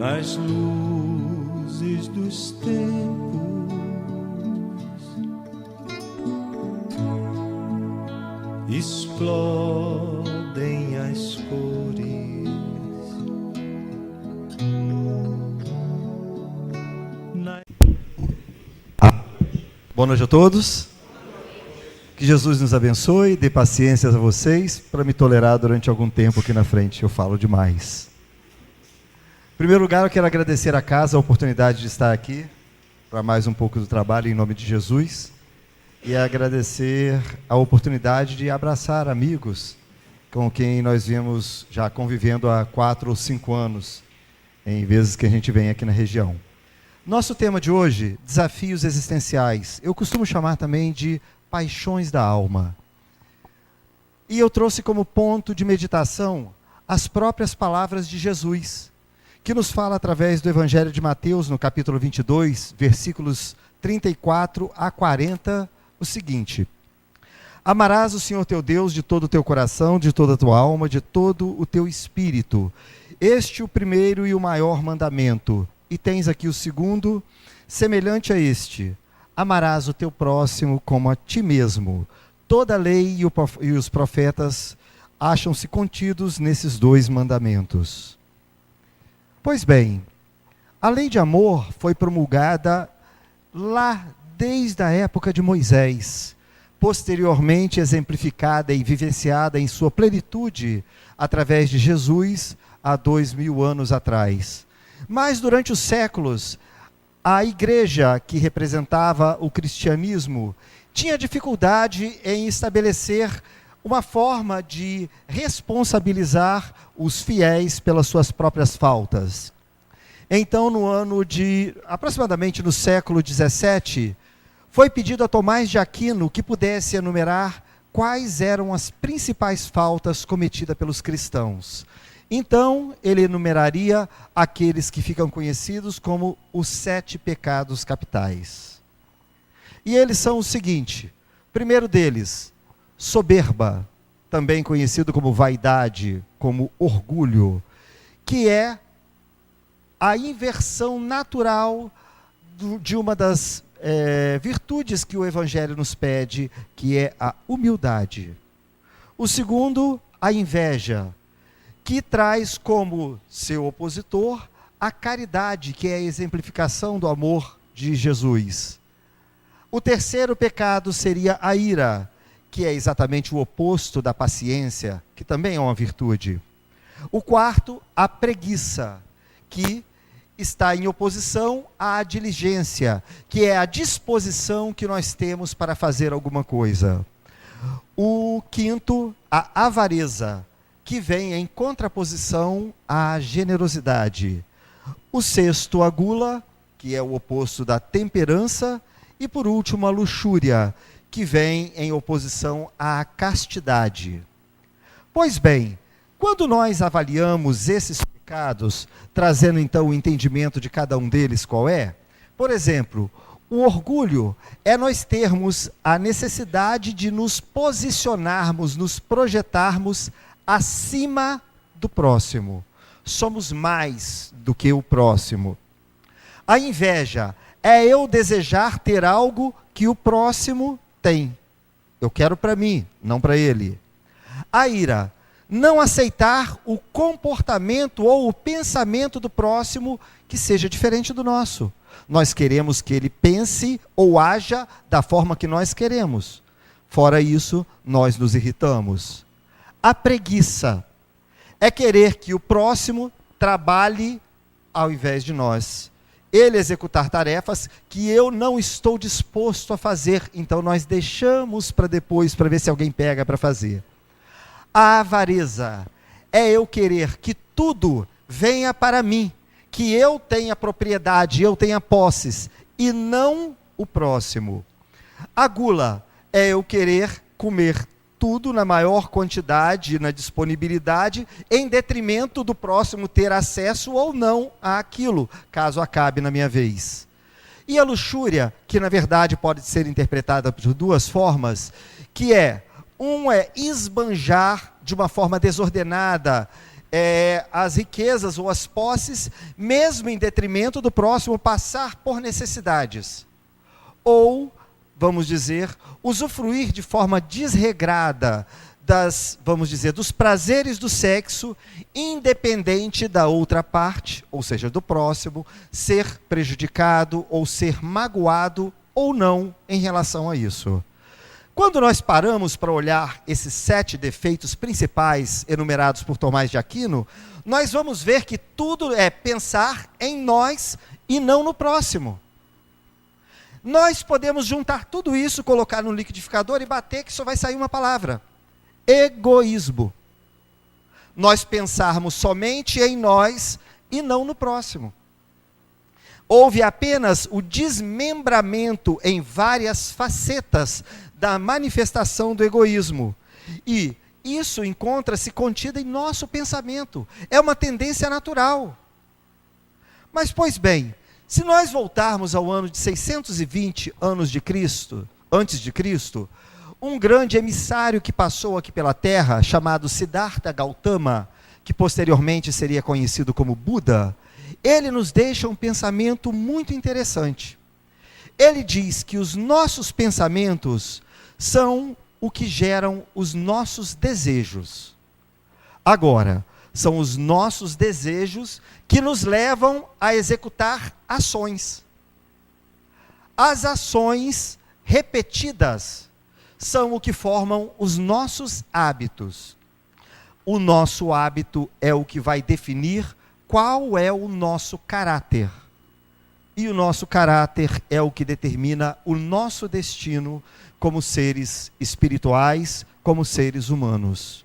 nas luzes dos tempos, explodem as cores. Boa noite a todos. Que Jesus nos abençoe, dê paciência a vocês para me tolerar durante algum tempo aqui na frente. Eu falo demais. Em primeiro lugar, eu quero agradecer à casa a oportunidade de estar aqui para mais um pouco do trabalho em nome de Jesus e agradecer a oportunidade de abraçar amigos com quem nós viemos já convivendo há 4 ou 5 anos, em vezes que a gente vem aqui na região. Nosso tema de hoje, desafios existenciais. Eu costumo chamar também de paixões da alma. E eu trouxe como ponto de meditação as próprias palavras de Jesus, que nos fala através do Evangelho de Mateus, no capítulo 22, versículos 34 a 40, o seguinte: amarás o Senhor teu Deus de todo o teu coração, de toda a tua alma, de todo o teu espírito. Este é o primeiro e o maior mandamento. E tens aqui o segundo, semelhante a este: amarás o teu próximo como a ti mesmo. Toda a lei e os profetas acham-se contidos nesses 2 mandamentos. Pois bem, a lei de amor foi promulgada lá desde a época de Moisés, posteriormente exemplificada e vivenciada em sua plenitude através de Jesus há 2000 anos atrás. Mas durante os séculos, a igreja que representava o cristianismo tinha dificuldade em estabelecer uma forma de responsabilizar os fiéis pelas suas próprias faltas. Então, aproximadamente no século 17, foi pedido a Tomás de Aquino que pudesse enumerar quais eram as principais faltas cometidas pelos cristãos. Então, ele enumeraria aqueles que ficam conhecidos como os 7 pecados capitais. E eles são o seguinte: primeiro deles, soberba, também conhecido como vaidade, como orgulho, que é a inversão natural de uma das virtudes que o Evangelho nos pede, que é a humildade. O segundo, a inveja, que traz como seu opositor a caridade, que é a exemplificação do amor de Jesus. O terceiro pecado seria a ira, que é exatamente o oposto da paciência, que também é uma virtude. O quarto, a preguiça, que está em oposição à diligência, que é a disposição que nós temos para fazer alguma coisa. O quinto, a avareza, que vem em contraposição à generosidade. O sexto, a gula, que é o oposto da temperança. E por último, a luxúria, que vem em oposição à castidade. Pois bem, quando nós avaliamos esses pecados, trazendo então o entendimento de cada um deles qual é, por exemplo, o orgulho é nós termos a necessidade de nos posicionarmos, nos projetarmos acima do próximo. Somos mais do que o próximo. A inveja é eu desejar ter algo que o próximo tem. Eu quero para mim, não para ele. A ira, não aceitar o comportamento ou o pensamento do próximo que seja diferente do nosso. Nós queremos que ele pense ou haja da forma que nós queremos. Fora isso, nós nos irritamos. A preguiça é querer que o próximo trabalhe ao invés de nós. Ele executar tarefas que eu não estou disposto a fazer, então nós deixamos para depois, para ver se alguém pega para fazer. A avareza é eu querer que tudo venha para mim, que eu tenha propriedade, eu tenha posses, e não o próximo. A gula é eu querer comer tudo na maior quantidade, na disponibilidade, em detrimento do próximo ter acesso ou não àquilo, caso acabe na minha vez. E a luxúria, que na verdade pode ser interpretada de 2 formas, que é esbanjar de uma forma desordenada, as riquezas ou as posses, mesmo em detrimento do próximo passar por necessidades. Ou, vamos dizer, usufruir de forma desregrada dos prazeres do sexo, independente da outra parte, ou seja, do próximo, ser prejudicado ou ser magoado ou não em relação a isso. Quando nós paramos para olhar esses 7 defeitos principais enumerados por Tomás de Aquino, nós vamos ver que tudo é pensar em nós e não no próximo. Nós podemos juntar tudo isso, colocar no liquidificador e bater que só vai sair uma palavra: egoísmo. Nós pensarmos somente em nós e não no próximo. Houve apenas o desmembramento em várias facetas da manifestação do egoísmo. E isso encontra-se contido em nosso pensamento. É uma tendência natural. Mas, pois bem, se nós voltarmos ao ano de 620 antes de Cristo, um grande emissário que passou aqui pela Terra, chamado Siddhartha Gautama, que posteriormente seria conhecido como Buda, ele nos deixa um pensamento muito interessante. Ele diz que os nossos pensamentos são o que geram os nossos desejos. Agora, são os nossos desejos que nos levam a executar ações. As ações repetidas são o que formam os nossos hábitos. O nosso hábito é o que vai definir qual é o nosso caráter. E o nosso caráter é o que determina o nosso destino como seres espirituais, como seres humanos.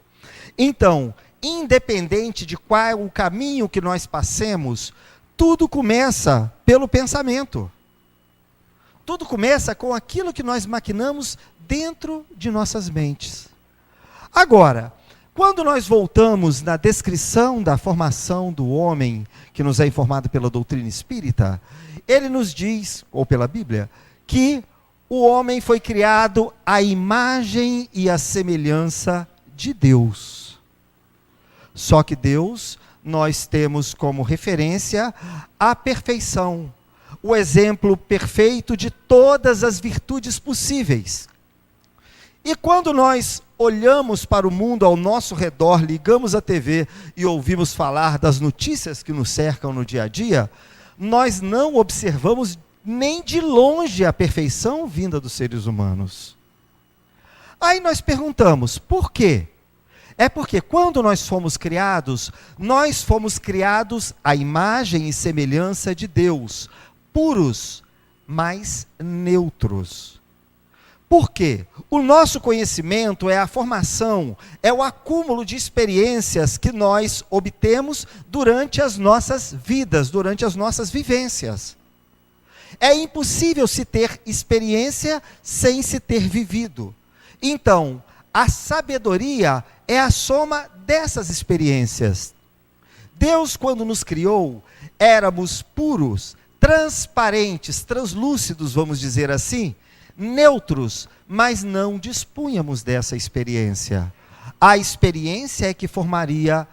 Então, independente de qual o caminho que nós passemos, tudo começa pelo pensamento. Tudo começa com aquilo que nós maquinamos dentro de nossas mentes. Agora, quando nós voltamos na descrição da formação do homem, que nos é informado pela doutrina espírita, ele nos diz, ou pela Bíblia, que o homem foi criado à imagem e à semelhança de Deus. Só que Deus, nós temos como referência a perfeição, o exemplo perfeito de todas as virtudes possíveis. E quando nós olhamos para o mundo ao nosso redor, ligamos a TV e ouvimos falar das notícias que nos cercam no dia a dia, nós não observamos nem de longe a perfeição vinda dos seres humanos. Aí nós perguntamos, por quê? É porque quando nós fomos criados à imagem e semelhança de Deus, puros, mas neutros. Por quê? O nosso conhecimento é a formação, é o acúmulo de experiências que nós obtemos durante as nossas vidas, durante as nossas vivências. É impossível se ter experiência sem se ter vivido. Então, a sabedoria é a soma dessas experiências. Deus, quando nos criou, éramos puros, transparentes, translúcidos, vamos dizer assim, neutros, mas não dispunhamos dessa experiência. A experiência é que formaria,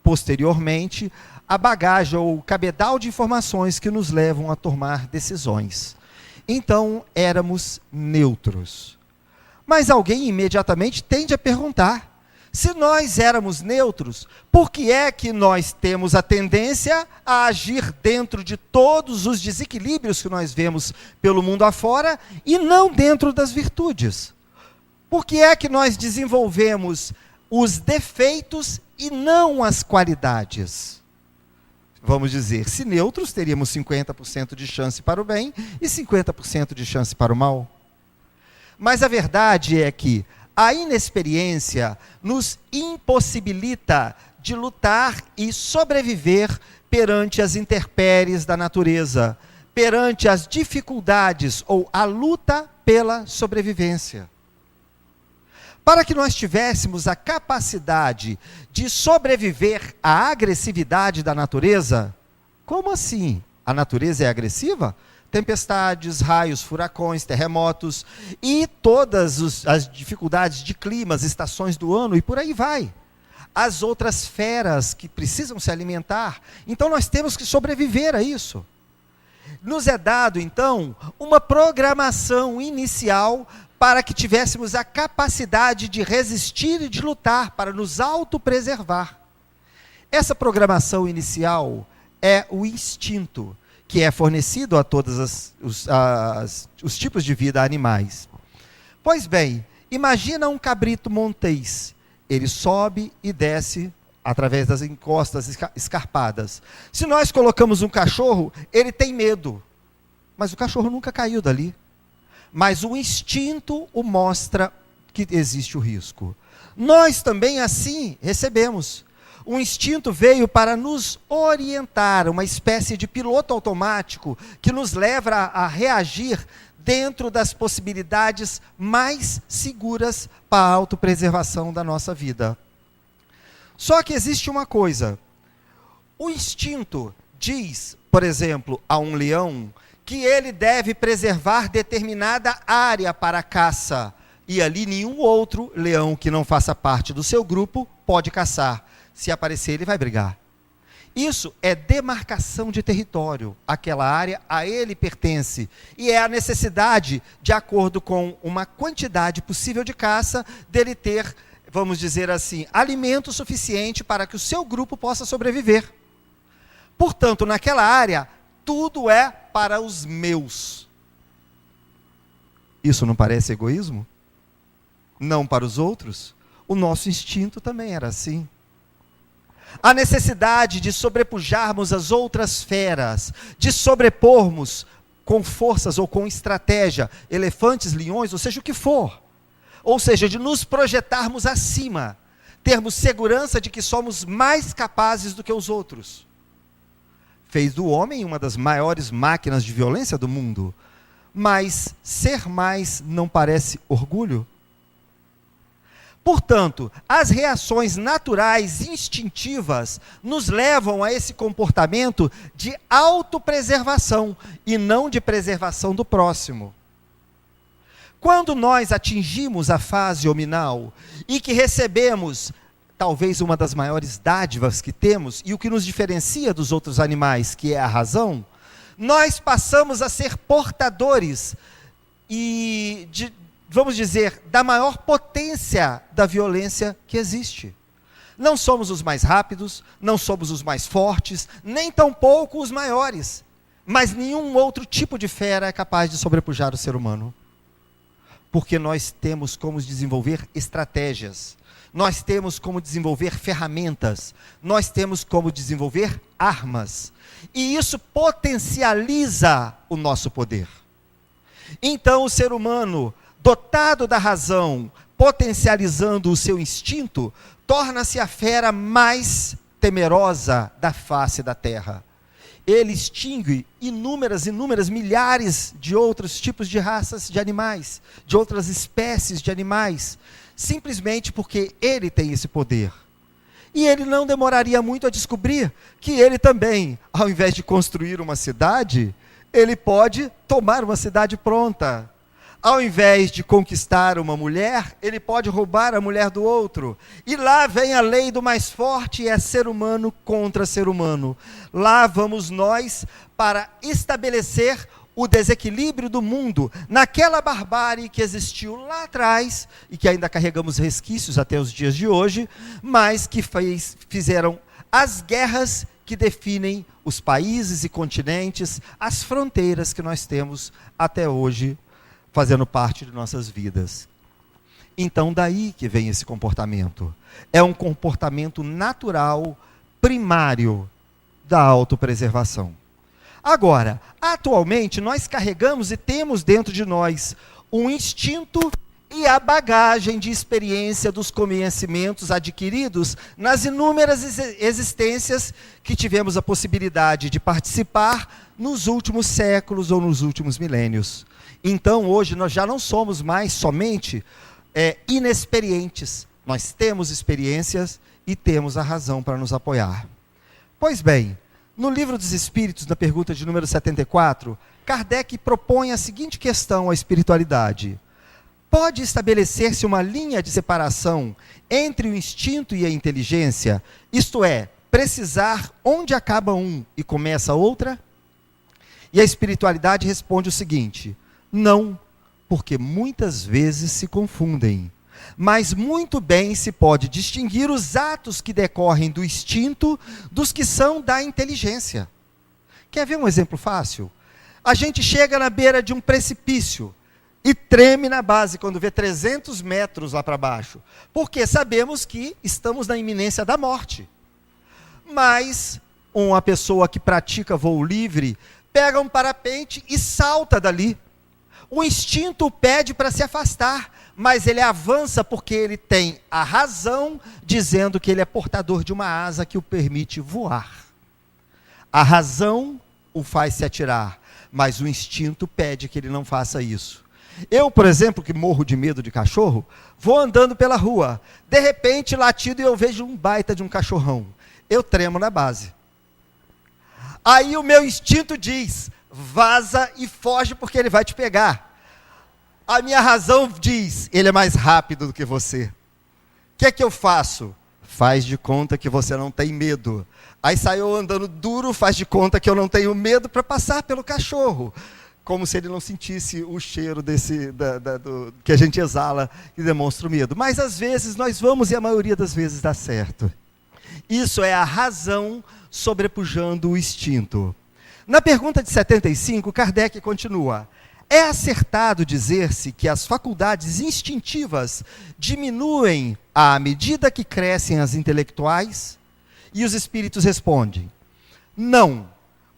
posteriormente, a bagagem ou o cabedal de informações que nos levam a tomar decisões. Então, éramos neutros. Mas alguém imediatamente tende a perguntar, se nós éramos neutros, por que é que nós temos a tendência a agir dentro de todos os desequilíbrios que nós vemos pelo mundo afora e não dentro das virtudes? Por que é que nós desenvolvemos os defeitos e não as qualidades? Vamos dizer, se neutros, teríamos 50% de chance para o bem e 50% de chance para o mal. Mas a verdade é que a inexperiência nos impossibilita de lutar e sobreviver perante as intempéries da natureza, perante as dificuldades ou a luta pela sobrevivência. Para que nós tivéssemos a capacidade de sobreviver à agressividade da natureza, como assim? A natureza é agressiva? Tempestades, raios, furacões, terremotos e todas as dificuldades de climas, estações do ano e por aí vai. as outras feras que precisam se alimentar. Então nós temos que sobreviver a isso. Nos é dado, então, uma programação inicial para que tivéssemos a capacidade de resistir e de lutar, para nos autopreservar. Essa programação inicial é o instinto, que é fornecido a todos os tipos de vida animais. Pois bem, imagina um cabrito montês. Ele sobe e desce através das encostas escarpadas. Se nós colocamos um cachorro, ele tem medo. Mas o cachorro nunca caiu dali. Mas o instinto o mostra que existe o risco. Nós também assim recebemos. O instinto veio para nos orientar, uma espécie de piloto automático que nos leva a reagir dentro das possibilidades mais seguras para a autopreservação da nossa vida. Só que existe uma coisa. O instinto diz, por exemplo, a um leão que ele deve preservar determinada área para a caça. E ali nenhum outro leão que não faça parte do seu grupo pode caçar. Se aparecer, ele vai brigar. Isso é demarcação de território. Aquela área a ele pertence. E é a necessidade, de acordo com uma quantidade possível de caça, dele ter, vamos dizer assim, alimento suficiente para que o seu grupo possa sobreviver. Portanto, naquela área, tudo é para os meus. Isso não parece egoísmo? Não para os outros? O nosso instinto também era assim. A necessidade de sobrepujarmos as outras feras, de sobrepormos com forças ou com estratégia, elefantes, leões, ou seja, o que for. Ou seja, de nos projetarmos acima, termos segurança de que somos mais capazes do que os outros. Fez do homem uma das maiores máquinas de violência do mundo. Mas ser mais não parece orgulho? Portanto, as reações naturais instintivas nos levam a esse comportamento de autopreservação e não de preservação do próximo. Quando nós atingimos a fase hominal e que recebemos talvez uma das maiores dádivas que temos e o que nos diferencia dos outros animais, que é a razão, nós passamos a ser portadores e vamos dizer, da maior potência da violência que existe. Não somos os mais rápidos, não somos os mais fortes, nem tampouco os maiores. Mas nenhum outro tipo de fera é capaz de sobrepujar o ser humano. Porque nós temos como desenvolver estratégias, nós temos como desenvolver ferramentas, nós temos como desenvolver armas. E isso potencializa o nosso poder. Então o ser humano, dotado da razão, potencializando o seu instinto, torna-se a fera mais temerosa da face da terra. Ele extingue inúmeras, milhares de outros tipos de raças de animais, de outras espécies de animais, simplesmente porque ele tem esse poder. E ele não demoraria muito a descobrir que ele também, ao invés de construir uma cidade, ele pode tomar uma cidade pronta. Ao invés de conquistar uma mulher, ele pode roubar a mulher do outro. E lá vem a lei do mais forte, é ser humano contra ser humano. Lá vamos nós para estabelecer o desequilíbrio do mundo, naquela barbárie que existiu lá atrás, e que ainda carregamos resquícios até os dias de hoje, mas que fizeram as guerras que definem os países e continentes, as fronteiras que nós temos até hoje, fazendo parte de nossas vidas. Então daí que vem esse comportamento. É um comportamento natural, primário da autopreservação. Agora, atualmente nós carregamos e temos dentro de nós um instinto e a bagagem de experiência dos conhecimentos adquiridos nas inúmeras existências que tivemos a possibilidade de participar nos últimos séculos ou nos últimos milênios. Então, hoje, nós já não somos mais somente inexperientes. Nós temos experiências e temos a razão para nos apoiar. Pois bem, no Livro dos Espíritos, na pergunta de número 74, Kardec propõe a seguinte questão à espiritualidade. Pode estabelecer-se uma linha de separação entre o instinto e a inteligência? Isto é, precisar onde acaba um e começa outra? E a espiritualidade responde o seguinte: não, porque muitas vezes se confundem. Mas muito bem se pode distinguir os atos que decorrem do instinto dos que são da inteligência. Quer ver um exemplo fácil? A gente chega na beira de um precipício e treme na base quando vê 300 metros lá para baixo, porque sabemos que estamos na iminência da morte. Mas uma pessoa que pratica voo livre pega um parapente e salta dali. O instinto pede para se afastar, mas ele avança porque ele tem a razão dizendo que ele é portador de uma asa que o permite voar. A razão o faz se atirar, mas o instinto pede que ele não faça isso. Eu, por exemplo, que morro de medo de cachorro, vou andando pela rua, de repente latido e eu vejo um baita de um cachorrão. Eu tremo na base. Aí o meu instinto diz: vaza e foge porque ele vai te pegar. A minha razão diz: ele é mais rápido do que você. O que é que eu faço? Faz de conta que você não tem medo. Aí saiu andando duro, faz de conta que eu não tenho medo para passar pelo cachorro. Como se ele não sentisse o cheiro do que a gente exala e demonstra o medo. Mas às vezes nós vamos e a maioria das vezes dá certo. Isso é a razão sobrepujando o instinto. Na pergunta de 75, Kardec continua: é acertado dizer-se que as faculdades instintivas diminuem à medida que crescem as intelectuais? E os espíritos respondem: não,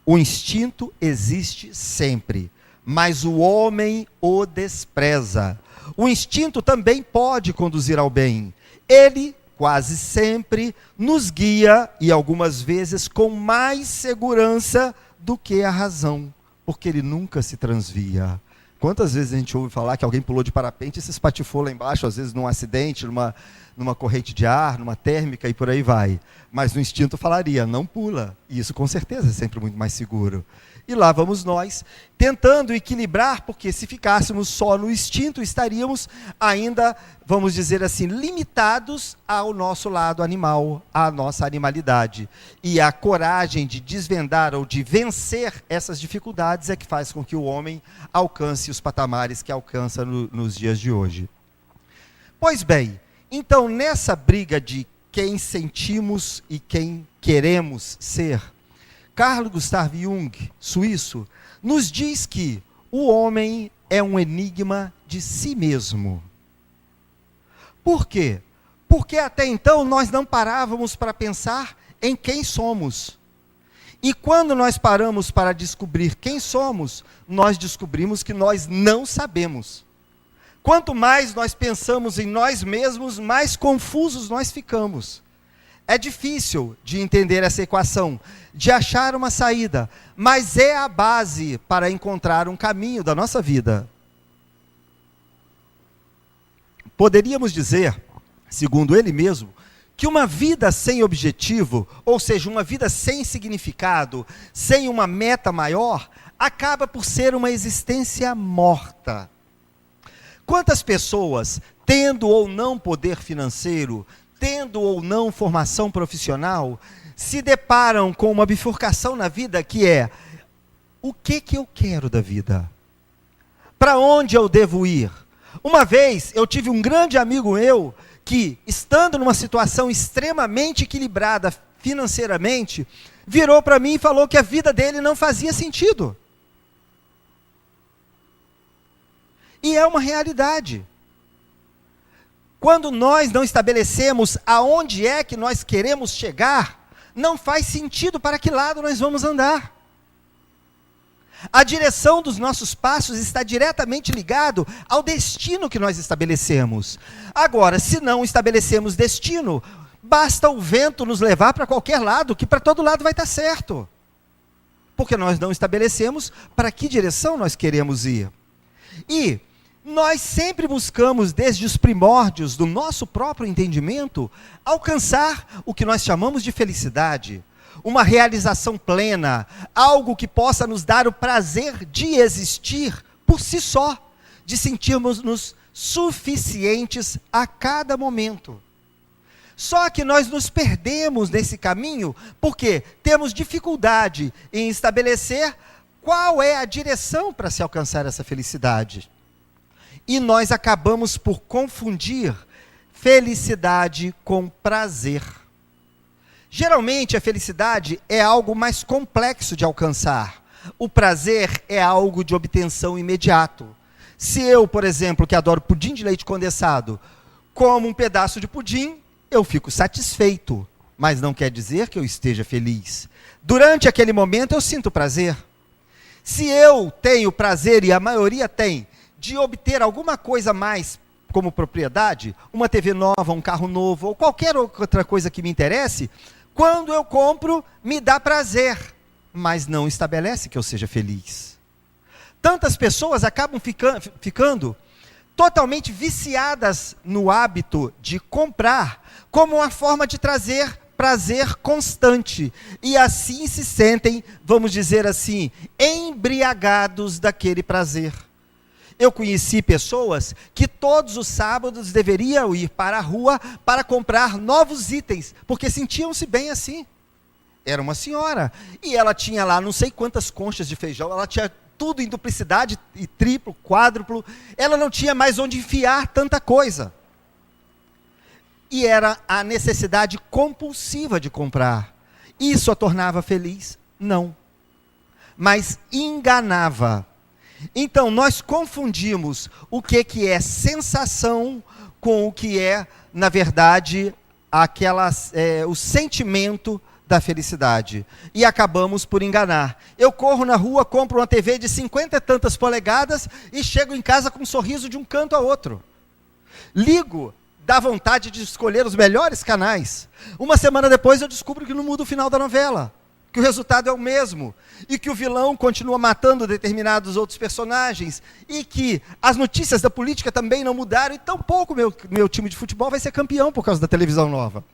o instinto existe sempre, mas o homem o despreza. O instinto também pode conduzir ao bem. Ele quase sempre nos guia, e algumas vezes com mais segurança do que a razão, porque ele nunca se transvia. Quantas vezes a gente ouve falar que alguém pulou de parapente e se espatifou lá embaixo, às vezes num acidente, numa corrente de ar, numa térmica e por aí vai. Mas no instinto falaria: não pula. E isso com certeza é sempre muito mais seguro. E lá vamos nós, tentando equilibrar, porque se ficássemos só no instinto, estaríamos ainda, vamos dizer assim, limitados ao nosso lado animal, à nossa animalidade. E a coragem de desvendar ou de vencer essas dificuldades é que faz com que o homem alcance os patamares que alcança nos dias de hoje. Pois bem, então nessa briga de quem sentimos e quem queremos ser, Carl Gustav Jung, suíço, nos diz que o homem é um enigma de si mesmo. Por quê? Porque até então nós não parávamos para pensar em quem somos. E quando nós paramos para descobrir quem somos, nós descobrimos que nós não sabemos. Quanto mais nós pensamos em nós mesmos, mais confusos nós ficamos. É difícil de entender essa equação, de achar uma saída, mas é a base para encontrar um caminho da nossa vida. Poderíamos dizer, segundo ele mesmo, que uma vida sem objetivo, ou seja, uma vida sem significado, sem uma meta maior, acaba por ser uma existência morta. Quantas pessoas, tendo ou não poder financeiro, tendo ou não formação profissional, se deparam com uma bifurcação na vida que é: o que eu quero da vida? Para onde eu devo ir? Uma vez eu tive um grande amigo meu que, estando numa situação extremamente equilibrada financeiramente, virou para mim e falou que a vida dele não fazia sentido. E é uma realidade. Quando nós não estabelecemos aonde é que nós queremos chegar, não faz sentido para que lado nós vamos andar. A direção dos nossos passos está diretamente ligado ao destino que nós estabelecemos. Agora, se não estabelecemos destino, basta o vento nos levar para qualquer lado, que para todo lado vai estar certo. Porque nós não estabelecemos para que direção nós queremos ir. E nós sempre buscamos, desde os primórdios do nosso próprio entendimento, alcançar o que nós chamamos de felicidade, uma realização plena, algo que possa nos dar o prazer de existir por si só, de sentirmos-nos suficientes a cada momento. Só que nós nos perdemos nesse caminho porque temos dificuldade em estabelecer qual é a direção para se alcançar essa felicidade. E nós acabamos por confundir felicidade com prazer. Geralmente a felicidade é algo mais complexo de alcançar. O prazer é algo de obtenção imediato. Se eu, por exemplo, que adoro pudim de leite condensado, como um pedaço de pudim, eu fico satisfeito, mas não quer dizer que eu esteja feliz. Durante aquele momento eu sinto prazer. Se eu tenho prazer, e a maioria tem, de obter alguma coisa mais como propriedade, uma TV nova, um carro novo, ou qualquer outra coisa que me interesse, quando eu compro, me dá prazer, mas não estabelece que eu seja feliz. Tantas pessoas acabam ficando totalmente viciadas no hábito de comprar, como uma forma de trazer prazer constante, e assim se sentem, vamos dizer assim, embriagados daquele prazer. Eu conheci pessoas que todos os sábados deveriam ir para a rua para comprar novos itens, porque sentiam-se bem assim. Era uma senhora, e ela tinha lá não sei quantas conchas de feijão, ela tinha tudo em duplicidade, e triplo, quádruplo, ela não tinha mais onde enfiar tanta coisa. E era a necessidade compulsiva de comprar. Isso a tornava feliz? Não. Mas enganava. Então, nós confundimos o que é sensação com o que é, na verdade, o sentimento da felicidade. E acabamos por enganar. Eu corro na rua, compro uma TV de 50 e tantas polegadas e chego em casa com um sorriso de um canto a outro. Ligo, dá vontade de escolher os melhores canais. Uma semana depois eu descubro que não muda o final da novela, que o resultado é o mesmo, e que o vilão continua matando determinados outros personagens, e que as notícias da política também não mudaram, e tampouco meu time de futebol vai ser campeão por causa da televisão nova.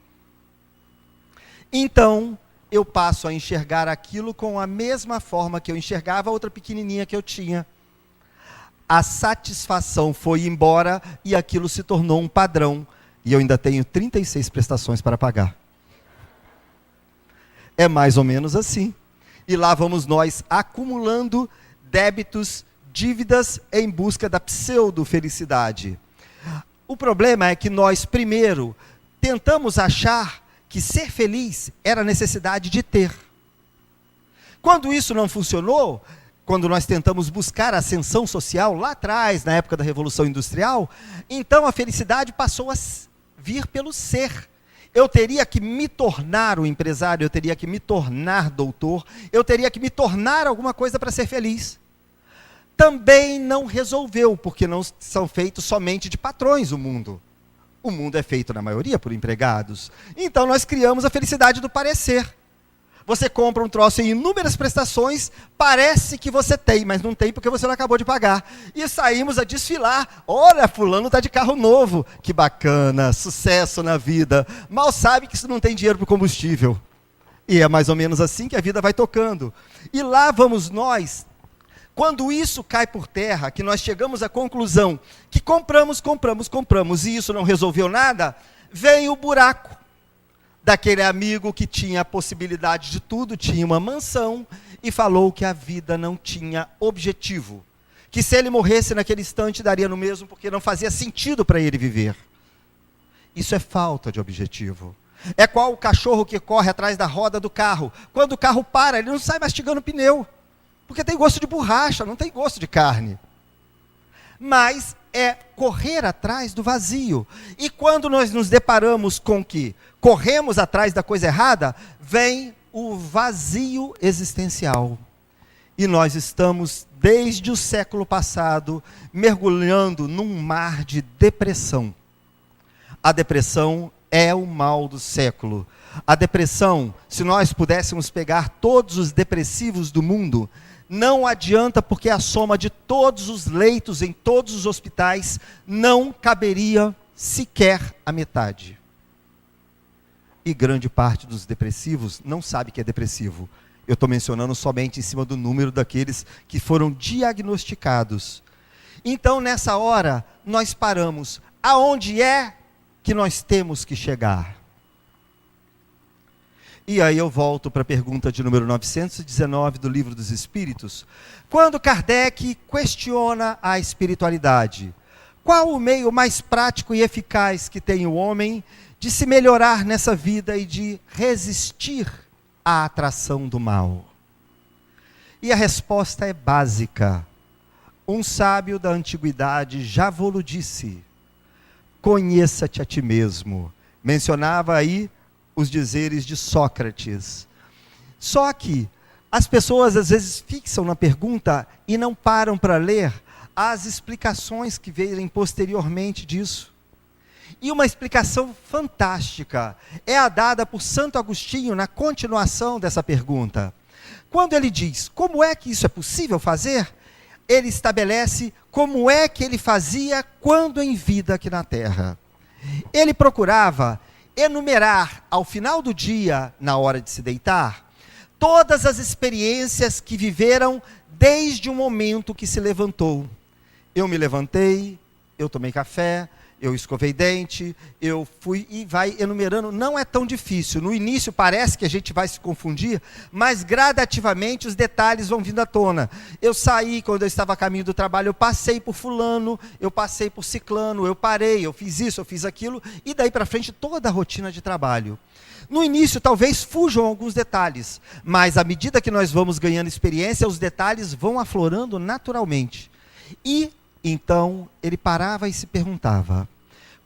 Então, eu passo a enxergar aquilo com a mesma forma que eu enxergava a outra pequenininha que eu tinha. A satisfação foi embora e aquilo se tornou um padrão. E eu ainda tenho 36 prestações para pagar. É mais ou menos assim. E lá vamos nós acumulando débitos, dívidas em busca da pseudo-felicidade. O problema é que nós, primeiro, tentamos achar que ser feliz era necessidade de ter. Quando isso não funcionou, quando nós tentamos buscar a ascensão social lá atrás, na época da Revolução Industrial, então a felicidade passou a vir pelo ser. Eu teria que me tornar um empresário, eu teria que me tornar doutor, eu teria que me tornar alguma coisa para ser feliz. Também não resolveu, porque não são feitos somente de patrões o mundo. O mundo é feito, na maioria, por empregados. Então nós criamos a felicidade do parecer. Você compra um troço em inúmeras prestações, parece que você tem, mas não tem porque você não acabou de pagar. E saímos a desfilar. Olha, fulano está de carro novo. Que bacana, sucesso na vida. Mal sabe que isso não tem dinheiro para o combustível. E é mais ou menos assim que a vida vai tocando. E lá vamos nós. Quando isso cai por terra, que nós chegamos à conclusão que compramos, e isso não resolveu nada, vem o buraco daquele amigo que tinha a possibilidade de tudo, tinha uma mansão, e falou que a vida não tinha objetivo. Que se ele morresse naquele instante, daria no mesmo, porque não fazia sentido para ele viver. Isso é falta de objetivo. É qual o cachorro que corre atrás da roda do carro. Quando o carro para, ele não sai mastigando o pneu. Porque tem gosto de borracha, não tem gosto de carne. Mas é correr atrás do vazio. E quando nós nos deparamos com que corremos atrás da coisa errada, vem o vazio existencial. E nós estamos, desde o século passado, mergulhando num mar de depressão. A depressão é o mal do século. A depressão, se nós pudéssemos pegar todos os depressivos do mundo, não adianta, porque a soma de todos os leitos em todos os hospitais não caberia sequer a metade. E grande parte dos depressivos não sabe que é depressivo. Eu estou mencionando somente em cima do número daqueles que foram diagnosticados. Então, nessa hora, nós paramos. Aonde é que nós temos que chegar? E aí eu volto para a pergunta de número 919 do Livro dos Espíritos. Quando Kardec questiona a espiritualidade, qual o meio mais prático e eficaz que tem o homem de se melhorar nessa vida e de resistir à atração do mal? E a resposta é básica. Um sábio da antiguidade já vô-lo disse: conheça-te a ti mesmo. Mencionava aí os dizeres de Sócrates. Só que as pessoas às vezes fixam na pergunta e não param para ler as explicações que vêm posteriormente disso. E uma explicação fantástica é a dada por Santo Agostinho na continuação dessa pergunta. Quando ele diz como é que isso é possível fazer, ele estabelece como é que ele fazia quando em vida aqui na Terra. Ele procurava enumerar ao final do dia, na hora de se deitar, todas as experiências que viveram desde o momento que se levantou. Eu me levantei, eu tomei café, eu escovei dente, eu fui, e vai enumerando. Não é tão difícil. No início parece que a gente vai se confundir, mas gradativamente os detalhes vão vindo à tona. Eu saí, quando eu estava a caminho do trabalho, eu passei por fulano, eu passei por ciclano, eu parei, eu fiz isso, eu fiz aquilo, e daí para frente toda a rotina de trabalho. No início talvez fujam alguns detalhes, mas à medida que nós vamos ganhando experiência, os detalhes vão aflorando naturalmente. E então ele parava e se perguntava: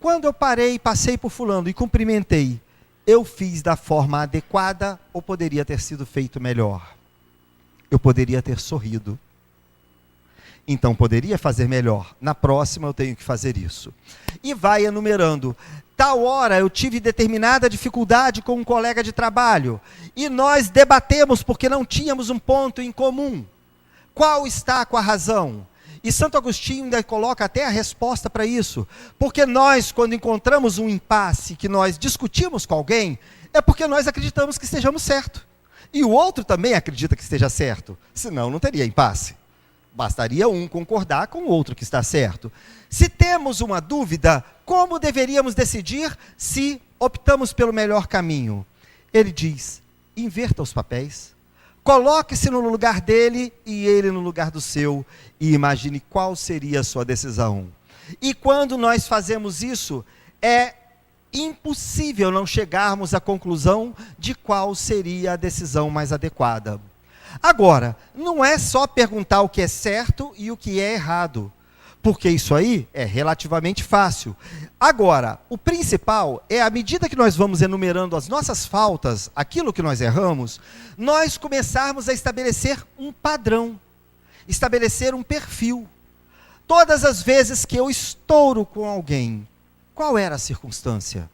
quando eu parei, passei por fulano e cumprimentei, eu fiz da forma adequada ou poderia ter sido feito melhor? Eu poderia ter sorrido. Então poderia fazer melhor. Na próxima eu tenho que fazer isso. E vai enumerando. Tal hora eu tive determinada dificuldade com um colega de trabalho e nós debatemos porque não tínhamos um ponto em comum. Qual está com a razão? E Santo Agostinho ainda coloca até a resposta para isso. Porque nós, quando encontramos um impasse, que nós discutimos com alguém, é porque nós acreditamos que estejamos certo. E o outro também acredita que esteja certo. Senão não teria impasse. Bastaria um concordar com o outro que está certo. Se temos uma dúvida, como deveríamos decidir se optamos pelo melhor caminho? Ele diz: inverta os papéis. Coloque-se no lugar dele e ele no lugar do seu e imagine qual seria a sua decisão. E quando nós fazemos isso, é impossível não chegarmos à conclusão de qual seria a decisão mais adequada. Agora, não é só perguntar o que é certo e o que é errado, porque isso aí é relativamente fácil. Agora, o principal é, à medida que nós vamos enumerando as nossas faltas, aquilo que nós erramos, nós começarmos a estabelecer um padrão, estabelecer um perfil. Todas as vezes que eu estouro com alguém, qual era a circunstância?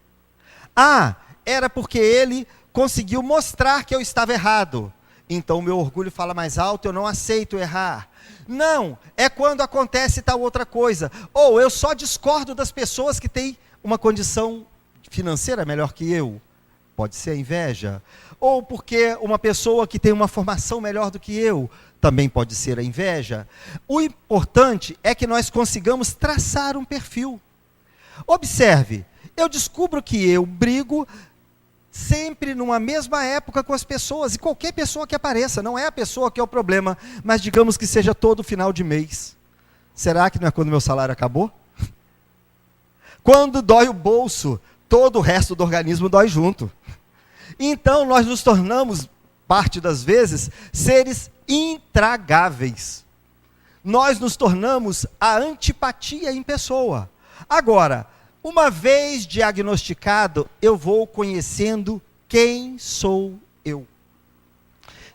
Ah, era porque ele conseguiu mostrar que eu estava errado. Então o meu orgulho fala mais alto, eu não aceito errar. Não, é quando acontece tal outra coisa. Ou eu só discordo das pessoas que têm uma condição financeira melhor que eu. Pode ser a inveja. Ou porque uma pessoa que tem uma formação melhor do que eu, também pode ser a inveja. O importante é que nós consigamos traçar um perfil. Observe, eu descubro que eu brigo sempre numa mesma época com as pessoas, e qualquer pessoa que apareça, não é a pessoa que é o problema, mas digamos que seja todo final de mês. Será que não é quando meu salário acabou? Quando dói o bolso, todo o resto do organismo dói junto. Então nós nos tornamos, parte das vezes, seres intragáveis. Nós nos tornamos a antipatia em pessoa. Agora, uma vez diagnosticado, eu vou conhecendo quem sou eu.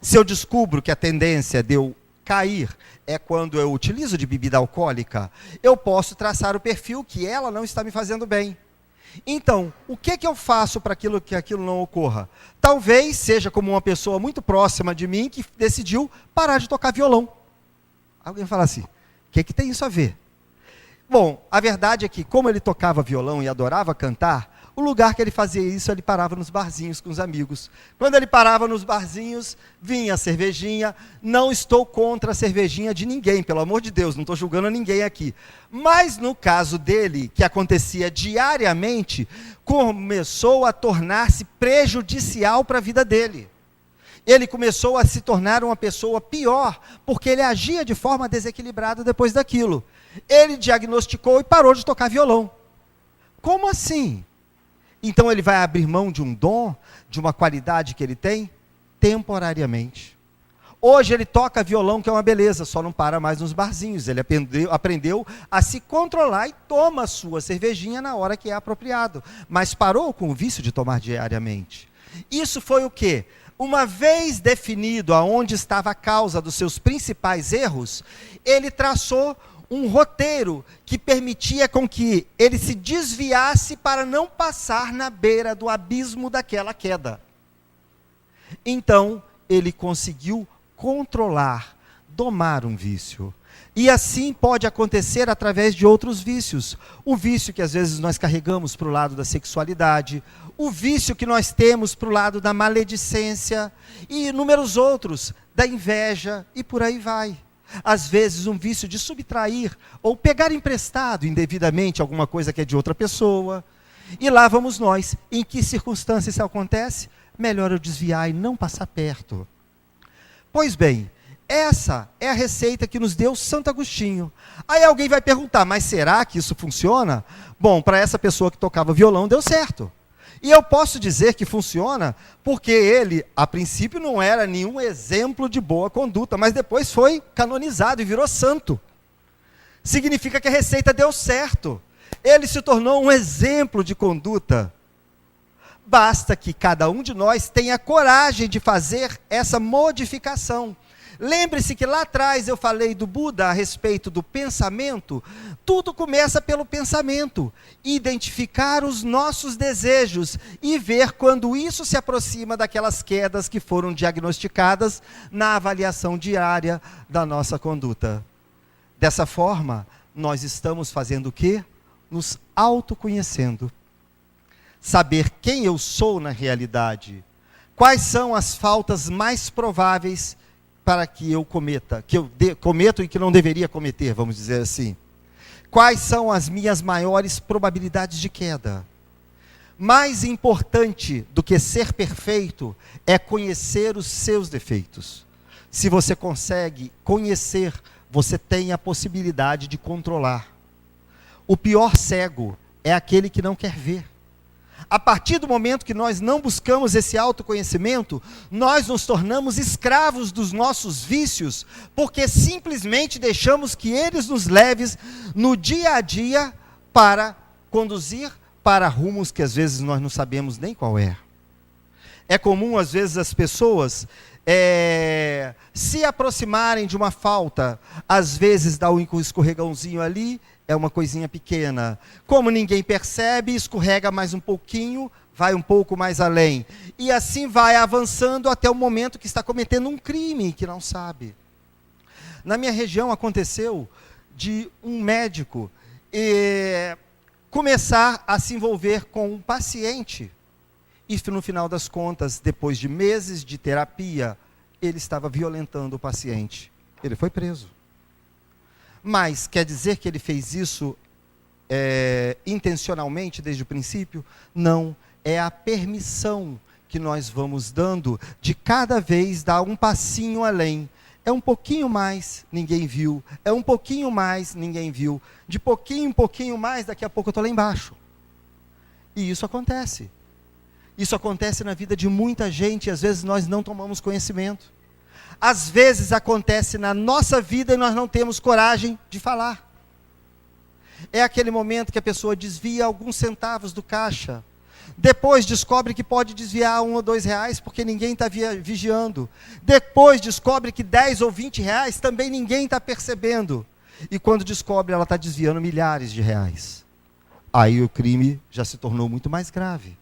Se eu descubro que a tendência de eu cair é quando eu utilizo de bebida alcoólica, eu posso traçar o perfil que ela não está me fazendo bem. Então, o que eu faço para que aquilo não ocorra? Talvez seja como uma pessoa muito próxima de mim que decidiu parar de tocar violão. Alguém fala assim: o que tem isso a ver? Bom, a verdade é que, como ele tocava violão e adorava cantar, O lugar que ele fazia isso, ele parava nos barzinhos com os amigos. Quando ele parava nos barzinhos, vinha a cervejinha. Não estou contra a cervejinha de ninguém, pelo amor de Deus, não estou julgando ninguém aqui. Mas no caso dele, que acontecia diariamente, começou a tornar-se prejudicial para a vida dele. Ele começou a se tornar uma pessoa pior, porque ele agia de forma desequilibrada depois daquilo. Ele diagnosticou e parou de tocar violão. Como assim? Então ele vai abrir mão de um dom, de uma qualidade que ele tem, temporariamente. Hoje ele toca violão, que é uma beleza, só não para mais nos barzinhos. Ele aprendeu a se controlar e toma a sua cervejinha na hora que é apropriado. Mas parou com o vício de tomar diariamente. Isso foi o quê? Uma vez definido aonde estava a causa dos seus principais erros, ele traçou um roteiro que permitia com que ele se desviasse para não passar na beira do abismo daquela queda. Então, ele conseguiu controlar, domar um vício. E assim pode acontecer através de outros vícios. O vício que às vezes nós carregamos para o lado da sexualidade, o vício que nós temos para o lado da maledicência e inúmeros outros, da inveja e por aí vai. Às vezes um vício de subtrair ou pegar emprestado indevidamente alguma coisa que é de outra pessoa. E lá vamos nós. Em que circunstâncias isso acontece? Melhor eu desviar e não passar perto. Pois bem, essa é a receita que nos deu Santo Agostinho. Aí alguém vai perguntar, mas será que isso funciona? Bom, para essa pessoa que tocava violão deu certo. E eu posso dizer que funciona porque ele, a princípio, não era nenhum exemplo de boa conduta, mas depois foi canonizado e virou santo. Significa que a receita deu certo. Ele se tornou um exemplo de conduta. Basta que cada um de nós tenha coragem de fazer essa modificação. Lembre-se que lá atrás eu falei do Buda a respeito do pensamento. Tudo começa pelo pensamento. Identificar os nossos desejos e ver quando isso se aproxima daquelas quedas que foram diagnosticadas na avaliação diária da nossa conduta. Dessa forma, nós estamos fazendo o quê? Nos autoconhecendo. Saber quem eu sou na realidade. Quais são as faltas mais prováveis para que eu cometa, cometo e que não deveria cometer, vamos dizer assim. Quais são as minhas maiores probabilidades de queda? Mais importante do que ser perfeito é conhecer os seus defeitos. Se você consegue conhecer, você tem a possibilidade de controlar. O pior cego é aquele que não quer ver. A partir do momento que nós não buscamos esse autoconhecimento, nós nos tornamos escravos dos nossos vícios, porque simplesmente deixamos que eles nos levem no dia a dia para conduzir para rumos que às vezes nós não sabemos nem qual é. É comum às vezes as pessoas se aproximarem de uma falta, às vezes dá um escorregãozinho ali, é uma coisinha pequena. Como ninguém percebe, escorrega mais um pouquinho, vai um pouco mais além. E assim vai avançando até o momento que está cometendo um crime que não sabe. Na minha região aconteceu de um médico começar a se envolver com um paciente. E no final das contas, depois de meses de terapia, ele estava violentando o paciente. Ele foi preso. Mas quer dizer que ele fez isso intencionalmente desde o princípio? Não, é a permissão que nós vamos dando de cada vez dar um passinho além. É um pouquinho mais, ninguém viu. É um pouquinho mais, ninguém viu. De pouquinho em pouquinho mais, daqui a pouco eu estou lá embaixo. E isso acontece. Isso acontece na vida de muita gente e às vezes nós não tomamos conhecimento. Às vezes acontece na nossa vida e nós não temos coragem de falar. É aquele momento que a pessoa desvia alguns centavos do caixa. Depois descobre que pode desviar R$1 ou R$2 porque ninguém está vigiando. Depois descobre que 10 ou 20 reais também ninguém está percebendo. E quando descobre, ela está desviando milhares de reais. Aí o crime já se tornou muito mais grave.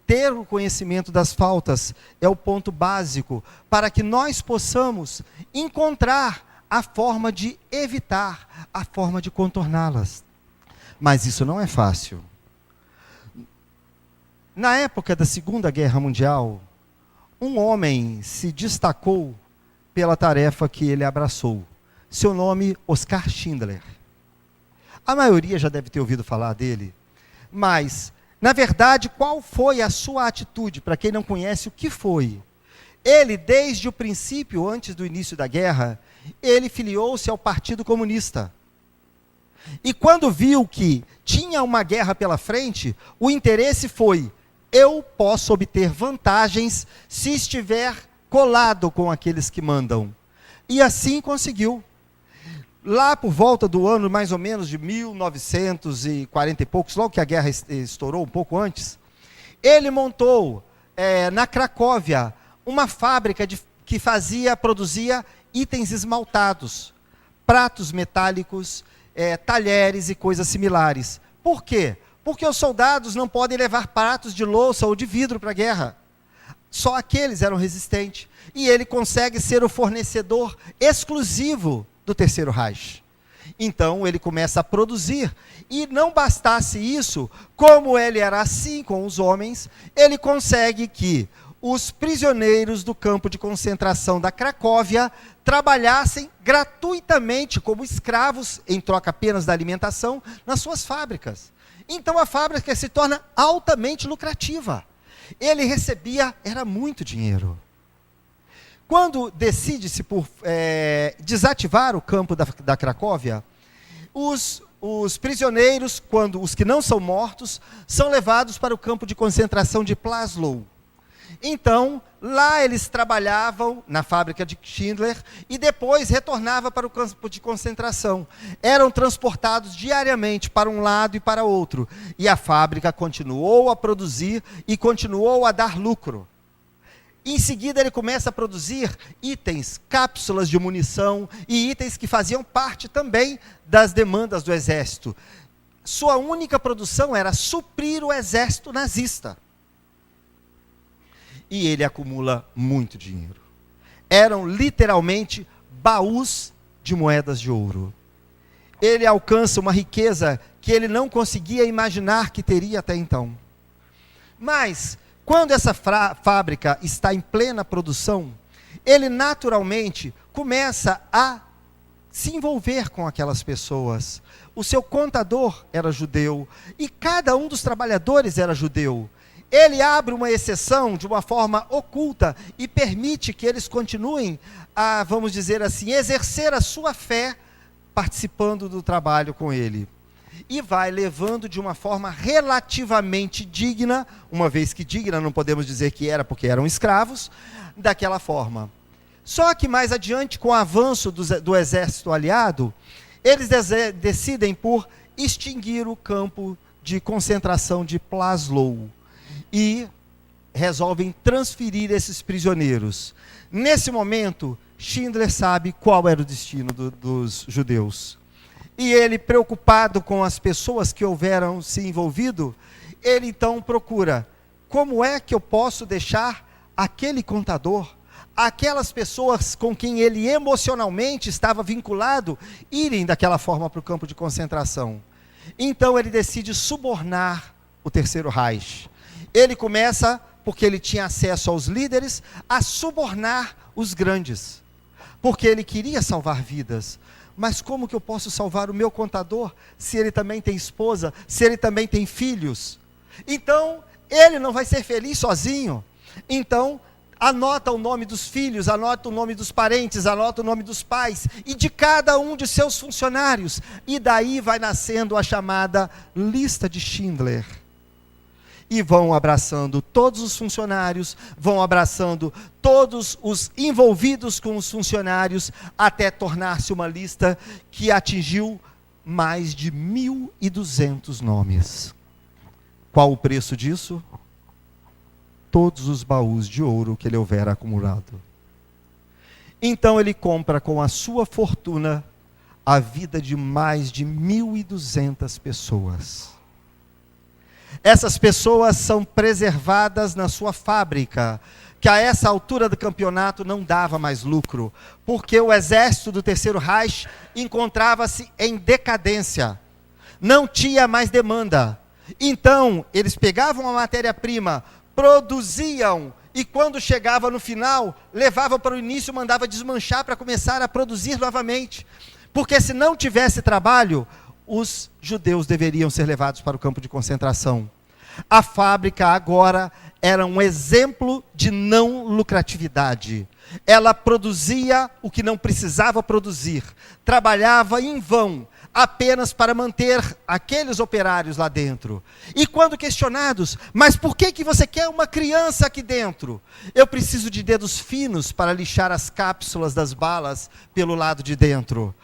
Ter o conhecimento das faltas é o ponto básico para que nós possamos encontrar a forma de evitar, a forma de contorná-las. Mas isso não é fácil. Na época da Segunda Guerra Mundial, um homem se destacou pela tarefa que ele abraçou. Seu nome, Oskar Schindler. A maioria já deve ter ouvido falar dele, mas, na verdade, qual foi a sua atitude? Para quem não conhece, o que foi? Ele, desde o princípio, antes do início da guerra, ele filiou-se ao Partido Comunista. E quando viu que tinha uma guerra pela frente, o interesse foi: eu posso obter vantagens se estiver colado com aqueles que mandam. E assim conseguiu. Lá por volta do ano mais ou menos de 1940 e poucos, logo que a guerra estourou, um pouco antes, ele montou na Cracóvia uma fábrica que produzia itens esmaltados, pratos metálicos, talheres e coisas similares. Por quê? Porque os soldados não podem levar pratos de louça ou de vidro para a guerra. Só aqueles eram resistentes. E ele consegue ser o fornecedor exclusivo do Terceiro Reich. Então ele começa a produzir. E não bastasse isso, como ele era assim com os homens, ele consegue que os prisioneiros do campo de concentração da Cracóvia trabalhassem gratuitamente como escravos, em troca apenas da alimentação, nas suas fábricas. Então a fábrica se torna altamente lucrativa. Ele recebia, era muito dinheiro. Quando decide-se por desativar o campo da Cracóvia, os prisioneiros, os que não são mortos, são levados para o campo de concentração de Plaszow. Então, lá eles trabalhavam na fábrica de Schindler e depois retornavam para o campo de concentração. Eram transportados diariamente para um lado e para outro. E a fábrica continuou a produzir e continuou a dar lucro. Em seguida ele começa a produzir itens, cápsulas de munição e itens que faziam parte também das demandas do exército. Sua única produção era suprir o exército nazista. E ele acumula muito dinheiro. Eram literalmente baús de moedas de ouro. Ele alcança uma riqueza que ele não conseguia imaginar que teria até então. Mas, quando essa fábrica está em plena produção, ele naturalmente começa a se envolver com aquelas pessoas. O seu contador era judeu e cada um dos trabalhadores era judeu. Ele abre uma exceção de uma forma oculta e permite que eles continuem a, vamos dizer assim, exercer a sua fé participando do trabalho com ele. E vai levando de uma forma relativamente digna, uma vez que digna não podemos dizer que era porque eram escravos, daquela forma. Só que mais adiante, com o avanço do exército aliado, eles decidem por extinguir o campo de concentração de Plaszow. E resolvem transferir esses prisioneiros. Nesse momento, Schindler sabe qual era o destino dos judeus. E ele, preocupado com as pessoas que houveram se envolvido, ele então procura: como é que eu posso deixar aquele contador, aquelas pessoas com quem ele emocionalmente estava vinculado, irem daquela forma para o campo de concentração? Então ele decide subornar o Terceiro Reich. Ele começa, porque ele tinha acesso aos líderes, a subornar os grandes. Porque ele queria salvar vidas. Mas como que eu posso salvar o meu contador, se ele também tem esposa, se ele também tem filhos? Então, ele não vai ser feliz sozinho. Então, anota o nome dos filhos, anota o nome dos parentes, anota o nome dos pais, e de cada um de seus funcionários. E daí vai nascendo a chamada lista de Schindler. E vão abraçando todos os funcionários, vão abraçando todos os envolvidos com os funcionários, até tornar-se uma lista que atingiu mais de 1.200 nomes. Qual o preço disso? Todos os baús de ouro que ele houvera acumulado. Então ele compra com a sua fortuna a vida de mais de 1.200 pessoas. Essas pessoas são preservadas na sua fábrica, que a essa altura do campeonato não dava mais lucro, porque o exército do Terceiro Reich encontrava-se em decadência, não tinha mais demanda. Então, eles pegavam a matéria-prima, produziam, e quando chegava no final, levavam para o início, mandava desmanchar para começar a produzir novamente. Porque se não tivesse trabalho, os judeus deveriam ser levados para o campo de concentração. A fábrica agora era um exemplo de não lucratividade. Ela produzia o que não precisava produzir, trabalhava em vão, apenas para manter aqueles operários lá dentro. E quando questionados, mas por que você quer uma criança aqui dentro? Eu preciso de dedos finos para lixar as cápsulas das balas pelo lado de dentro.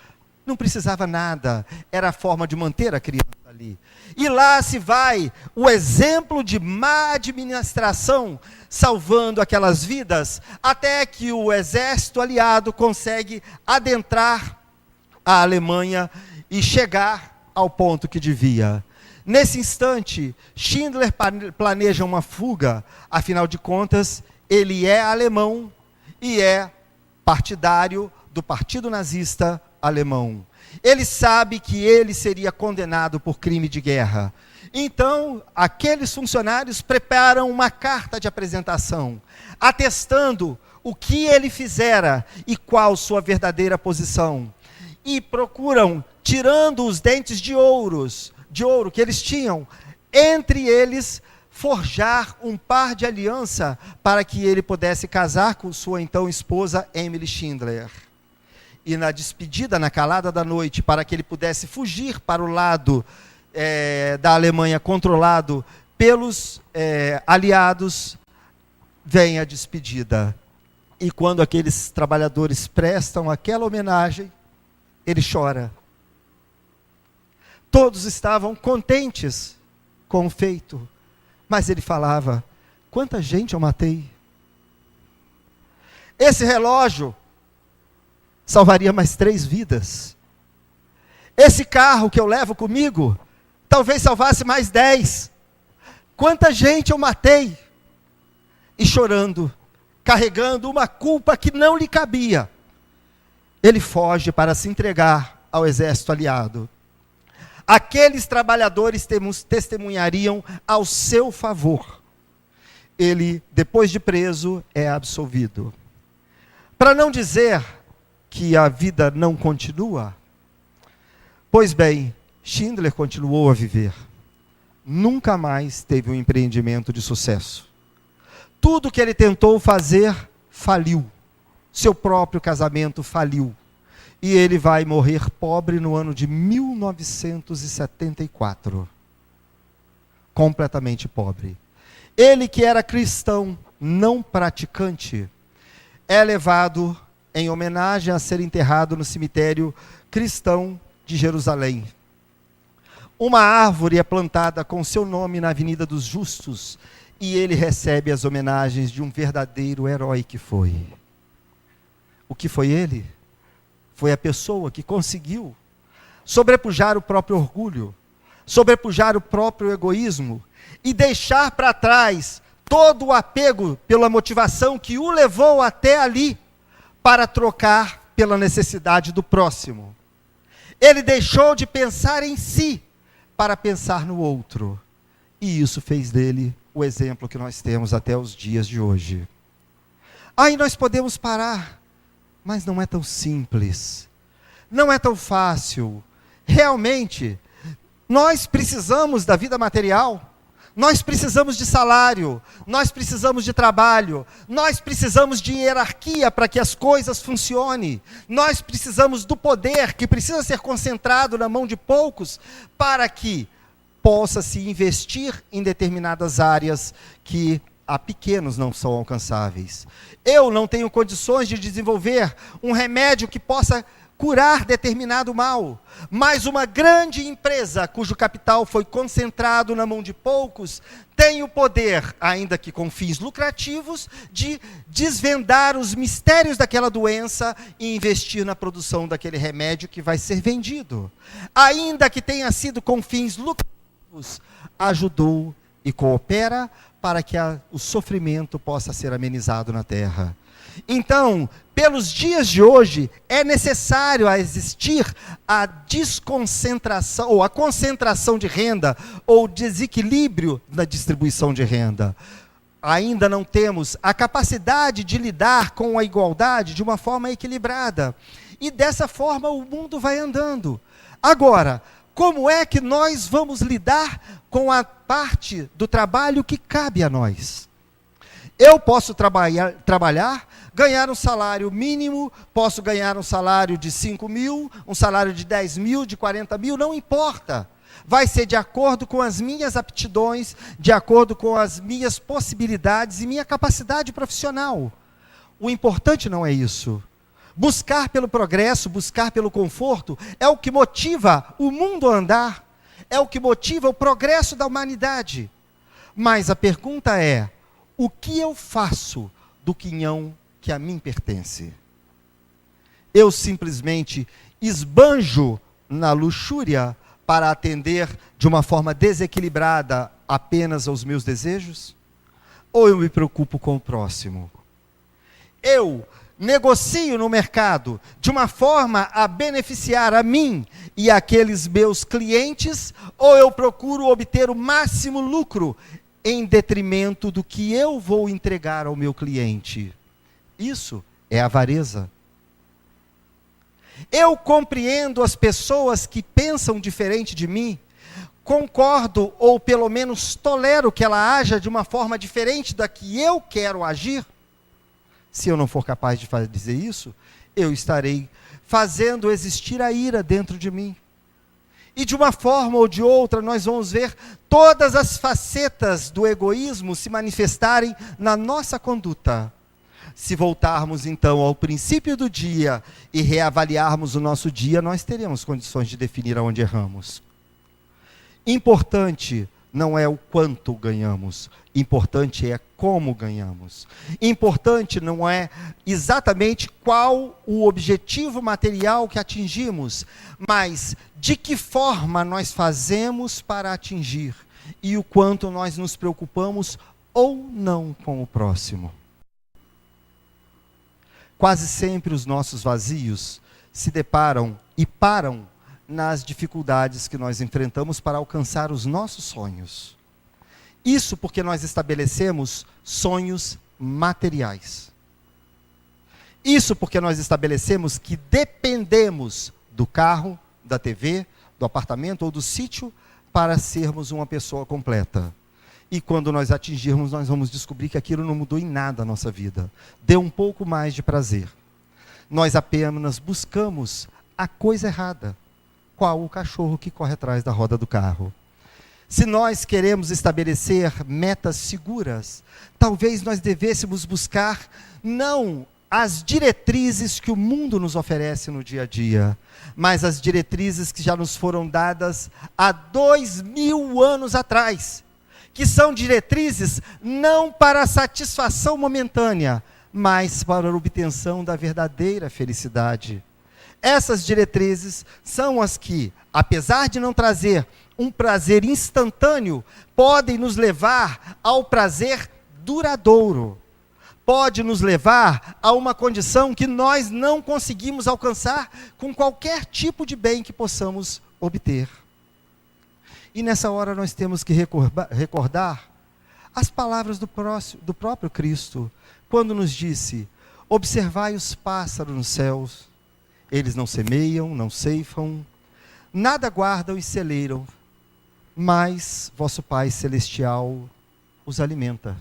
Não precisava nada, era a forma de manter a criança ali. E lá se vai o exemplo de má administração, salvando aquelas vidas, até que o exército aliado consegue adentrar a Alemanha e chegar ao ponto que devia. Nesse instante, Schindler planeja uma fuga, afinal de contas, ele é alemão e é partidário do Partido Nazista alemão. Ele sabe que ele seria condenado por crime de guerra. Então, aqueles funcionários preparam uma carta de apresentação, atestando o que ele fizera e qual sua verdadeira posição. E procuram, tirando os dentes de ouro que eles tinham, entre eles, forjar um par de aliança para que ele pudesse casar com sua então esposa Emily Schindler. E na despedida, na calada da noite, para que ele pudesse fugir para o lado da Alemanha controlado pelos aliados, vem a despedida. E quando aqueles trabalhadores prestam aquela homenagem, ele chora. Todos estavam contentes com o feito, mas ele falava, quanta gente eu matei. Esse relógio salvaria mais 3 vidas. Esse carro que eu levo comigo, talvez salvasse mais 10. Quanta gente eu matei. E chorando, carregando uma culpa que não lhe cabia, ele foge para se entregar ao exército aliado. Aqueles trabalhadores testemunhariam ao seu favor. Ele, depois de preso, é absolvido. Para não dizer que a vida não continua, pois bem, Schindler continuou a viver. Nunca mais teve um empreendimento de sucesso. Tudo que ele tentou fazer, faliu. Seu próprio casamento faliu. E ele vai morrer pobre no ano de 1974. Completamente pobre. Ele que era cristão, não praticante, é levado em homenagem a ser enterrado no cemitério cristão de Jerusalém. Uma árvore é plantada com seu nome na Avenida dos Justos, e ele recebe as homenagens de um verdadeiro herói que foi. O que foi ele? Foi a pessoa que conseguiu sobrepujar o próprio orgulho, sobrepujar o próprio egoísmo, e deixar para trás todo o apego pela motivação que o levou até ali, para trocar pela necessidade do próximo. Ele deixou de pensar em si, para pensar no outro. E isso fez dele o exemplo que nós temos até os dias de hoje. Aí nós podemos parar, mas não é tão simples. Não é tão fácil. Realmente, nós precisamos da vida material. Nós precisamos de salário, nós precisamos de trabalho, nós precisamos de hierarquia para que as coisas funcionem, nós precisamos do poder que precisa ser concentrado na mão de poucos para que possa se investir em determinadas áreas que a pequenos não são alcançáveis. Eu não tenho condições de desenvolver um remédio que possa curar determinado mal, mas uma grande empresa cujo capital foi concentrado na mão de poucos, tem o poder, ainda que com fins lucrativos, de desvendar os mistérios daquela doença e investir na produção daquele remédio que vai ser vendido. Ainda que tenha sido com fins lucrativos, ajudou e coopera para que o sofrimento possa ser amenizado na terra. Então, pelos dias de hoje, é necessário existir a desconcentração, ou a concentração de renda, ou desequilíbrio na distribuição de renda. Ainda não temos a capacidade de lidar com a igualdade de uma forma equilibrada. E dessa forma o mundo vai andando. Agora, como é que nós vamos lidar com a parte do trabalho que cabe a nós? Eu posso trabalhar, ganhar um salário mínimo, posso ganhar um salário de 5 mil, um salário de 10 mil, de 40 mil, não importa. Vai ser de acordo com as minhas aptidões, de acordo com as minhas possibilidades e minha capacidade profissional. O importante não é isso. Buscar pelo progresso, buscar pelo conforto, é o que motiva o mundo a andar, é o que motiva o progresso da humanidade. Mas a pergunta é, o que eu faço do quinhão que a mim pertence? Eu simplesmente esbanjo na luxúria para atender de uma forma desequilibrada apenas aos meus desejos? Ou eu me preocupo com o próximo? Eu negocio no mercado de uma forma a beneficiar a mim e aqueles meus clientes, ou eu procuro obter o máximo lucro em detrimento do que eu vou entregar ao meu cliente? Isso é avareza. Eu compreendo as pessoas que pensam diferente de mim, concordo ou pelo menos tolero que ela haja de uma forma diferente da que eu quero agir. Se eu não for capaz de fazer isso, eu estarei fazendo existir a ira dentro de mim. E de uma forma ou de outra, nós vamos ver todas as facetas do egoísmo se manifestarem na nossa conduta. Se voltarmos então ao princípio do dia e reavaliarmos o nosso dia, nós teremos condições de definir aonde erramos. Importante não é o quanto ganhamos, importante é como ganhamos. Importante não é exatamente qual o objetivo material que atingimos, mas de que forma nós fazemos para atingir e o quanto nós nos preocupamos ou não com o próximo. Quase sempre os nossos vazios se deparam e param nas dificuldades que nós enfrentamos para alcançar os nossos sonhos. Isso porque nós estabelecemos sonhos materiais. Isso porque nós estabelecemos que dependemos do carro, da TV, do apartamento ou do sítio para sermos uma pessoa completa. E quando nós atingirmos, nós vamos descobrir que aquilo não mudou em nada a nossa vida. Deu um pouco mais de prazer. Nós apenas buscamos a coisa errada. Qual o cachorro que corre atrás da roda do carro? Se nós queremos estabelecer metas seguras, talvez nós devêssemos buscar não as diretrizes que o mundo nos oferece no dia a dia, mas as diretrizes que já nos foram dadas há 2000 anos atrás, que são diretrizes não para a satisfação momentânea, mas para a obtenção da verdadeira felicidade. Essas diretrizes são as que, apesar de não trazer um prazer instantâneo, podem nos levar ao prazer duradouro. Pode nos levar a uma condição que nós não conseguimos alcançar com qualquer tipo de bem que possamos obter. E nessa hora nós temos que recordar as palavras do próprio Cristo, quando nos disse: observai os pássaros nos céus, eles não semeiam, não ceifam, nada guardam e celeiram, mas vosso Pai Celestial os alimenta.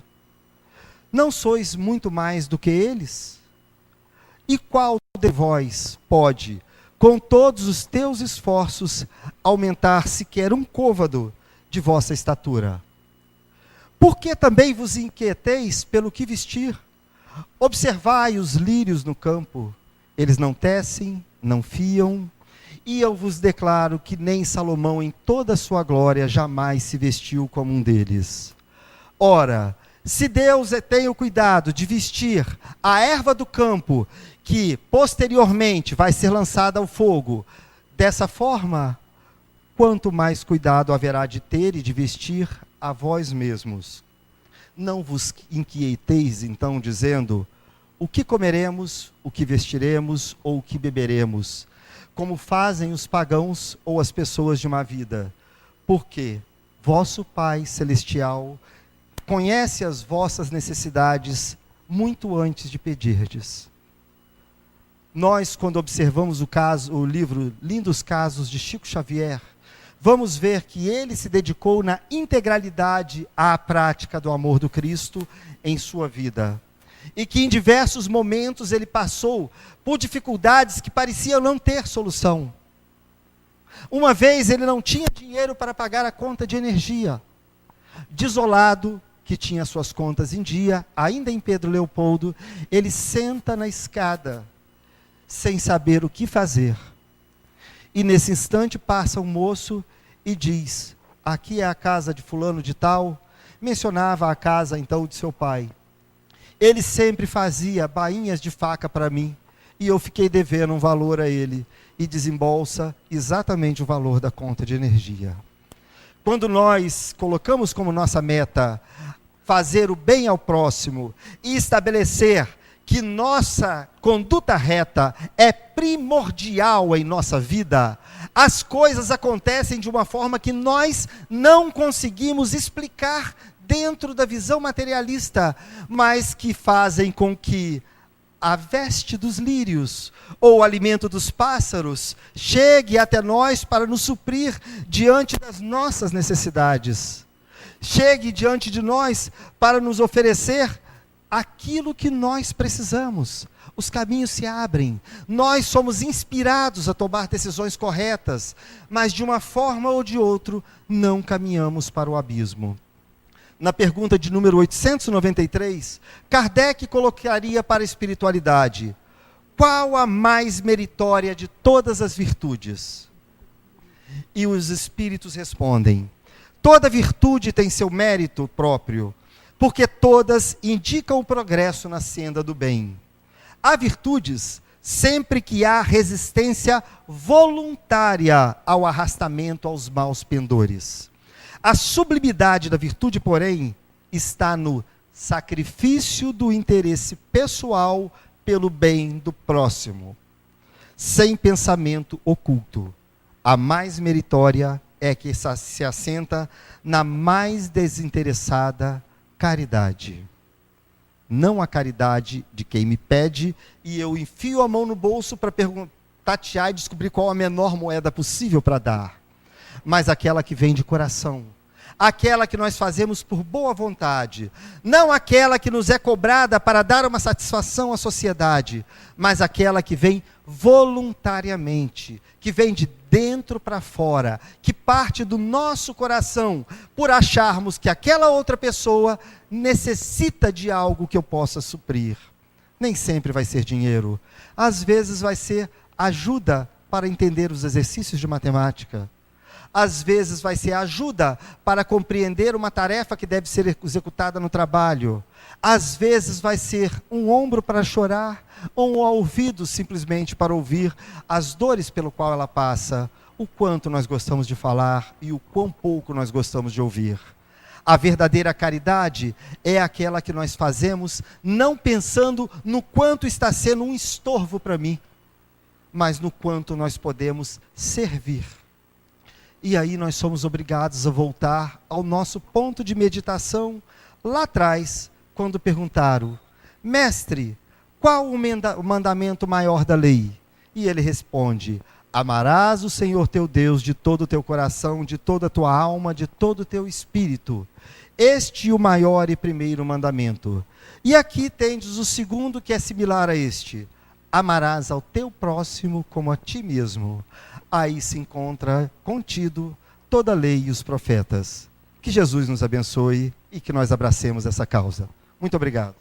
Não sois muito mais do que eles? E qual de vós pode, com todos os teus esforços, aumentar sequer um côvado de vossa estatura? Por que também vos inquieteis pelo que vestir? Observai os lírios no campo, eles não tecem, não fiam, e eu vos declaro que nem Salomão em toda a sua glória jamais se vestiu como um deles. Ora, se Deus tem o cuidado de vestir a erva do campo, que posteriormente vai ser lançada ao fogo, dessa forma, quanto mais cuidado haverá de ter e de vestir a vós mesmos. Não vos inquieteis então, dizendo: o que comeremos, o que vestiremos ou o que beberemos, como fazem os pagãos ou as pessoas de má vida. Porque vosso Pai Celestial conhece as vossas necessidades muito antes de pedirdes. Nós, quando observamos o livro Lindos Casos de Chico Xavier, vamos ver que ele se dedicou na integralidade à prática do amor do Cristo em sua vida. E que em diversos momentos ele passou por dificuldades que pareciam não ter solução. Uma vez ele não tinha dinheiro para pagar a conta de energia. Desolado, que tinha suas contas em dia, ainda em Pedro Leopoldo, ele senta na escada, sem saber o que fazer. E nesse instante passa um moço e diz: aqui é a casa de fulano de tal. Mencionava a casa então de seu pai. Ele sempre fazia bainhas de faca para mim, e eu fiquei devendo um valor a ele, e desembolsa exatamente o valor da conta de energia. Quando nós colocamos como nossa meta fazer o bem ao próximo e estabelecer que nossa conduta reta é primordial em nossa vida, as coisas acontecem de uma forma que nós não conseguimos explicar dentro da visão materialista, mas que fazem com que a veste dos lírios, ou o alimento dos pássaros, chegue até nós para nos suprir diante das nossas necessidades. Chegue diante de nós para nos oferecer aquilo que nós precisamos. Os caminhos se abrem, nós somos inspirados a tomar decisões corretas, mas de uma forma ou de outra, não caminhamos para o abismo. Na pergunta de número 893, Kardec colocaria para a espiritualidade: qual a mais meritória de todas as virtudes? E os espíritos respondem: toda virtude tem seu mérito próprio, porque todas indicam o progresso na senda do bem. Há virtudes sempre que há resistência voluntária ao arrastamento aos maus pendores. A sublimidade da virtude, porém, está no sacrifício do interesse pessoal pelo bem do próximo, sem pensamento oculto. A mais meritória é que se assenta na mais desinteressada caridade. Não a caridade de quem me pede e eu enfio a mão no bolso para tatear e descobrir qual a menor moeda possível para dar, mas aquela que vem de coração, aquela que nós fazemos por boa vontade, não aquela que nos é cobrada para dar uma satisfação à sociedade, mas aquela que vem voluntariamente, que vem de dentro para fora, que parte do nosso coração, por acharmos que aquela outra pessoa necessita de algo que eu possa suprir. Nem sempre vai ser dinheiro, às vezes vai ser ajuda para entender os exercícios de matemática, às vezes vai ser ajuda para compreender uma tarefa que deve ser executada no trabalho, às vezes vai ser um ombro para chorar, ou um ouvido simplesmente para ouvir as dores pelo qual ela passa, o quanto nós gostamos de falar e o quão pouco nós gostamos de ouvir. A verdadeira caridade é aquela que nós fazemos não pensando no quanto está sendo um estorvo para mim, mas no quanto nós podemos servir. E aí nós somos obrigados a voltar ao nosso ponto de meditação lá atrás, quando perguntaram: mestre, qual o mandamento maior da lei? E ele responde: amarás o Senhor teu Deus de todo o teu coração, de toda a tua alma, de todo o teu espírito. Este é o maior e primeiro mandamento. E aqui tendes o segundo, que é similar a este: amarás ao teu próximo como a ti mesmo. Aí se encontra contido toda a lei e os profetas. Que Jesus nos abençoe e que nós abracemos essa causa. Muito obrigado.